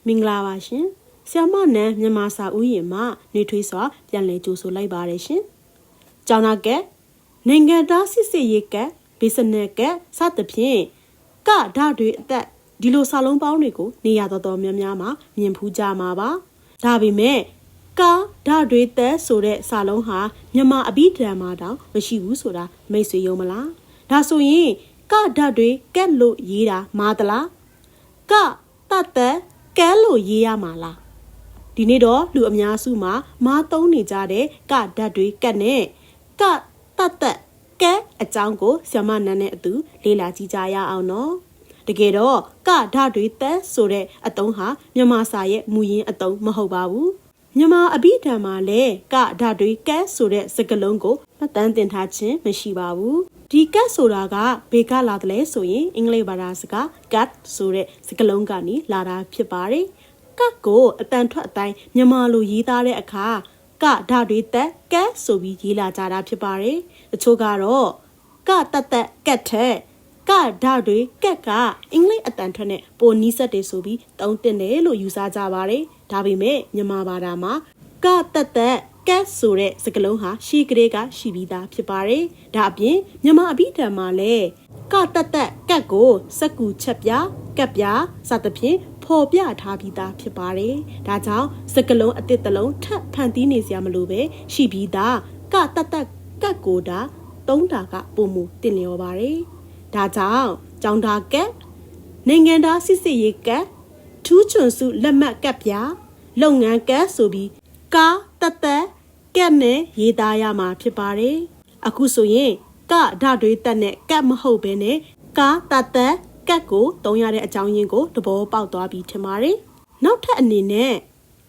မင်္ဂလာပါရှင်ဆ iam မနန်းမြန်မာစာဦးရင်မှနှွေထွေးစွာပြန်လည်ကြိုဆိုလိုက်ပါတယ်ရှင်ကျောင်းသားကနိုင်ငံသားစစ်စစ်ရေးကဘီစနက်ကစသဖြင့်ကဓာတွေအသက်ဒီလိုစာလုံးပေါင်းတွေကိုနေရာတော်များများမှာမြင်ဖူးကြမှာပါဒါပေမဲ့ကဓာတွေသက်ဆိုတဲ့စာလုံးဟာမြန်မာအဘိဓမ္မာတောင်မရှိဘူးဆိုတာမိတ်ဆွေယုံမလားဒါဆိုရင်ကဓာတွေကက်လို့ရေးတာမာသလားကတတ်ကဲလို့ရေးရမှာလားဒီနေ့တော့လူအများစုမှာမားသုံးနေကြတဲ့ကဓာတ်တွေကတ်နဲ့ကတတ်ကဲအကြောင်းကိုဆ iam မနန်းနဲ့အတူလေ့လာကြည့်ကြရအောင်နော်တကယ်တော့ကဓာတ်တွေသက်ဆိုတဲ့အသုံးဟာမြန်မာစာရဲ့မူရင်းအသုံးမဟုတ်ပါဘူးမြန်မာအဘိဓမ္မာလည်းကဓာတ်တွေကဲဆိုတဲ့စကားလုံးကိုမှတ်တမ်းတင်ထားခြင်းမရှိပါဘူးဒီကတ်ဆိုတာကဘေကလာတယ်လဲဆိုရင်အင်္ဂလိပ်ဘာသာစကား cut ဆိုတဲ့စကားလုံးကနေလာတာဖြစ်ပါတယ်ကတ်ကိုအတန်ထွက်အတိုင်းမြန်မာလိုရေးသားတဲ့အခါကဓာတ်တွေတက်ကက်ဆိုပြီးရေးလာကြတာဖြစ်ပါတယ်တချို့ကတော့ကတတ်ကက်တဲ့ကဓာတ်တွေကက်ကအင်္ဂလိပ်အတန်ထွက်နဲ့ပိုနီးစပ်တယ်ဆိုပြီးသုံးတင်တယ်လို့ယူဆကြပါတယ်ဒါပေမဲ့မြန်မာဘာသာမှာကတတ်ကက်ဆိုတဲ့စကားလုံးဟာရှေးကလေးကရှိပြီးသားဖြစ်ပါတယ်ဒါအပြင်မြန်မာအဘိဓမ္မာလည်းကတတ်ကက်ကိုစက္ကူချက်ပြကက်ပြစသဖြင့်ဖော်ပြထားပြီးသားဖြစ်ပါတယ်ဒါကြောင့်စကားလုံးအတစ်တလုံးထပ်ဖန်တီးနေစရာမလိုပဲရှိပြီးသားကတတ်ကက်ကိုတာသုံးတာကပုံမူတင်လျော်ပါတယ်ဒါကြောင့်ကျောင်းသားကက်နိုင်ငံသားစစ်စစ်ရေးကက်ထူးချွန်စုလက်မှတ်ကက်ပြလုပ်ငန်းကက်ဆိုပြီးကတတ်ကက်နဲ့ရေးသားရမှာဖြစ်ပါတယ်အခုဆိုရင်ကဓာတ်တွေတက်နဲ့ကက်မဟုတ်ဘဲနဲ့ကတတ်ကက်ကိုသုံးရတဲ့အကြောင်းရင်းကိုသဘောပေါက်သွားပြီထင်ပါတယ်နောက်ထပ်အနေနဲ့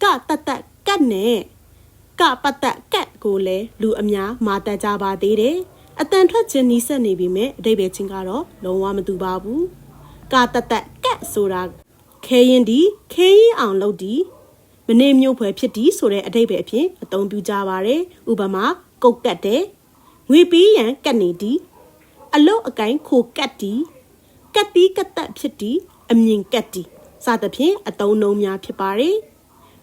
ကတတ်ကက်နဲ့ကပတ်တကက်ကိုလည်းလူအများမာတတ်ကြပါသေးတယ်အတန်ထွက်ခြင်းနီးစပ်နေပြီမဲ့အဓိပ္ပာယ်ချင်းကတော့လုံးဝမတူပါဘူးကတတ်ကက်ဆိုတာခဲရင်ဒီခဲရင်အောင်လုပ်ဒီမနေမျိုးဖွယ်ဖြစ်ဒီဆိုတဲ့အဓိပ္ပာယ်အဖြစ်အသုံးပြုကြပါတယ်ဥပမာကုတ်ကတ်တယ်ငွေပေးရန်ကတ်နေဒီအလုတ်အကိုင်းခိုကတ်ဒီကတ်တီးကတ်တက်ဖြစ်ဒီအမြင်ကတ်ဒီစသဖြင့်အသုံးအနှုန်းများဖြစ်ပါတယ်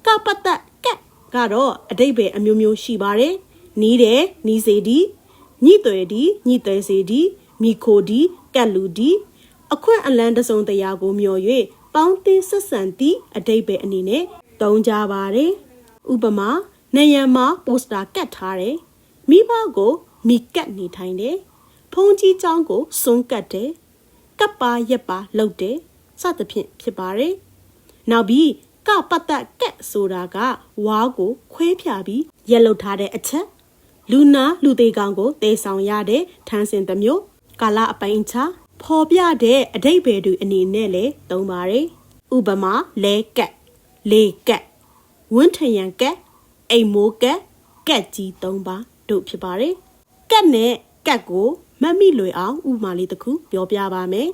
ကပတ်တကတ်ကတော့အဓိပ္ပာယ်အမျိုးမျိုးရှိပါတယ်နီးတယ်နီးစေဒီညှိသွဲဒီညှိသွဲစေဒီမိခိုဒီကတ်လူဒီအခွင့်အလန်းတစုံတရာကိုမျှော်၍ပေါင်းတင်ဆက်ဆံသည့်အဓိပ္ပာယ်အနေနဲ့သုံးကြပါတယ်ဥပမာနေရံမှာပိုစတာကတ်ထားတယ်မိဘကိုမိကတ်နေထိုင်တယ်ဖုန်းကြီးကျောင်းကိုစွန်းကတ်တယ်ကပ်ပါရက်ပါလှုပ်တယ်စသဖြင့်ဖြစ်ပါတယ်နောက်ပြီးကပတ်တကက်ဆိုတာကဝါးကိုခွဲဖြာပြီးရက်လှုပ်ထားတဲ့အချက်လူနာလူသေးကောင်ကိုတေဆောင်ရတဲ့ထန်းစင်တစ်မျိုးကာလအပိုင်းအခြားဖော်ပြတဲ့အဓိပ္ပာယ်တွေအနေနဲ့လည်းသုံးပါတယ်ဥပမာလဲကက်လေကက်ဝန်းထရန်ကက်အိမ်မိုးကက်ကက်ကြီး၃ပါးတို့ဖြစ်ပါတယ်ကက်နဲ့ကက်ကိုမတ်မိလွယ်အောင်ဥပမာလေးတစ်ခုပြောပြပါမယ်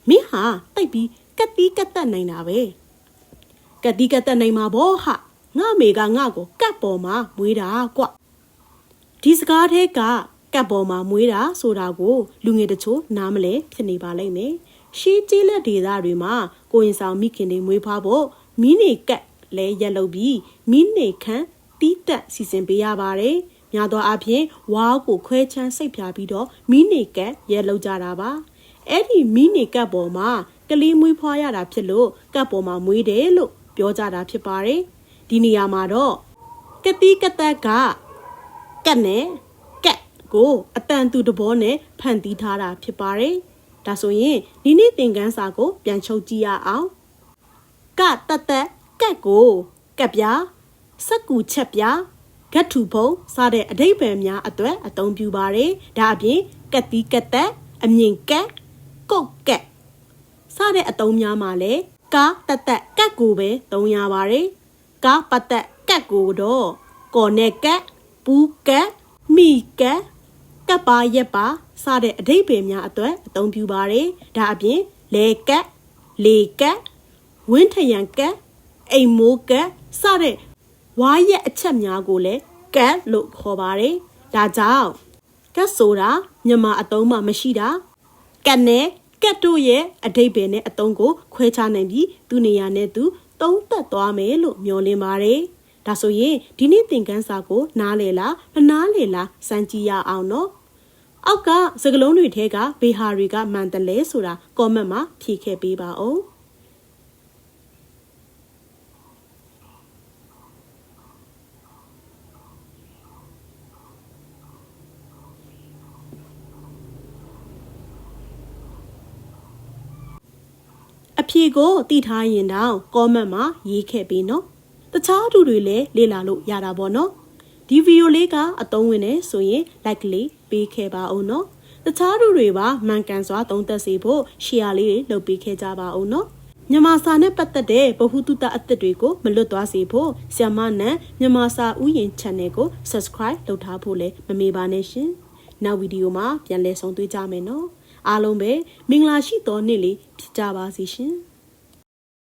မင်းဟာတိုက်ပြီးကက်တီးကက်တက်နိုင်တာပဲကက်တီးကက်တက်နိုင်မှာဗောဟာငါမေကငါ့ကိုကက်ပေါ်မှာမွေးတာကွဒီစကားထဲကကက်ပေါ်မှာမွေးတာဆိုတာကိုလူငယ်တချို့နားမလဲဖြစ်နေပါလိမ့်မယ်ရှေးကျေးလက်ဒေသတွေမှာကိုရင်ဆောင်မိခင်တွေမွေးဖွားဖို့မိနေကက်လဲရက်လုပ်ပြီးမိနေခန့်တီးတက်စီစဉ်ပေးရပါတယ်များသောအားဖြင့်ဝါးကိုခွဲချမ်းစိတ်ဖြာပြီးတော့မိနေကက်ရဲလောက်ကြတာပါအဲ့ဒီမိနေကက်ပေါ်မှာကလေးမွေးဖွားရတာဖြစ်လို့ကက်ပေါ်မှာမွေးတယ်လို့ပြောကြတာဖြစ်ပါတယ်ဒီနေရာမှာတော့ကတိကတက်ကကက်နဲ့ကက်ကိုအတန်တူတဘောနဲ့ဖန်တီးထားတာဖြစ်ပါတယ်ဒါဆိုရင်ဒီနေ့သင်ခန်းစာကိုပြန်ချုပ်ကြည့်ရအောင်ကတတ်ကက်ကိုကက်ပြစက္ကူချက်ပြဂတ်ထူဖုံစတဲ့အဓိပ္ပာယ်များအတွက်အသုံးပြုပါတယ်ဒါအပြင်ကက်တီးကက်တက်အမြင့်ကက်ကုတ်ကက်စတဲ့အသုံးများမှာလည်းကတတ်ကက်ကိုပဲသုံးရပါတယ်ကပတ်တကက်ကိုတော့ကော်နဲ့ကက်ပူးကက်မိကက်ကပ်ပါရက်ပါစတဲ့အဓိပ္ပာယ်များအတွက်အသုံးပြုပါတယ်ဒါအပြင်လဲကက်လေကက်ဝင်းထရန်ကက်အိမ်မိုးကက်စတဲ့ဝါးရက်အချက်များကိုလည်းကက်လို့ခေါ်ပါတယ်ဒါကြောင့်ကက်ဆိုတာမြန်မာအသုံးမှမရှိတာကက်နဲ့ကက်တို့ရဲ့အဓိပ္ပာယ်နဲ့အသုံးကိုခွဲခြားနိုင်ပြီးသူနေရာနဲ့သူ သုံးသက်သွားမယ်လို့မျှော်လင့်ပါတယ်ဒါဆိုရင်ဒီနေ့သင်ခန်းစာကိုနားလေလားမနားလေလားစမ်းကြည့်ရအောင်နော်အောက်ကစကားလုံးတွေထဲကဘေဟာတွေကမှန်တယ်လဲဆိုတာကောမန့်မှာဖြေခဲ့ပေးပါဦးအဖြေကိုသိထားရင်တော့ကောမန့်မှာရေးခဲ့ပေးနော်တခြားအတူတွေလည်းလေ့လာလို့ရတာပေါ့နော်ဒီဗီဒီယိုလေးကအသုံးဝင်နေဆိုရင် like လေးပေးခဲ့ပါဦးနော်တခြားအတူတွေပါမှန်ကန်စွာသုံးသပ်စေဖို့ share လေးတွေလုပ်ပေးခဲ့ကြပါဦးနော်မြန်မာစာနဲ့ပတ်သက်တဲ့ဗဟုသုတအသစ်တွေကိုမလွတ်သွားစေဖို့ဆ iam နဲ့မြန်မာစာဥယျာဉ် channel ကို subscribe လုပ်ထားဖို့လည်းမမေ့ပါနဲ့ရှင်နောက်ဗီဒီယိုမှာပြန်လည်ဆုံတွေ့ကြမယ်နော်အားလုံးပဲမင်္ဂလာရှိသောနေ့လေးဖြစ်ကြပါစေရှင်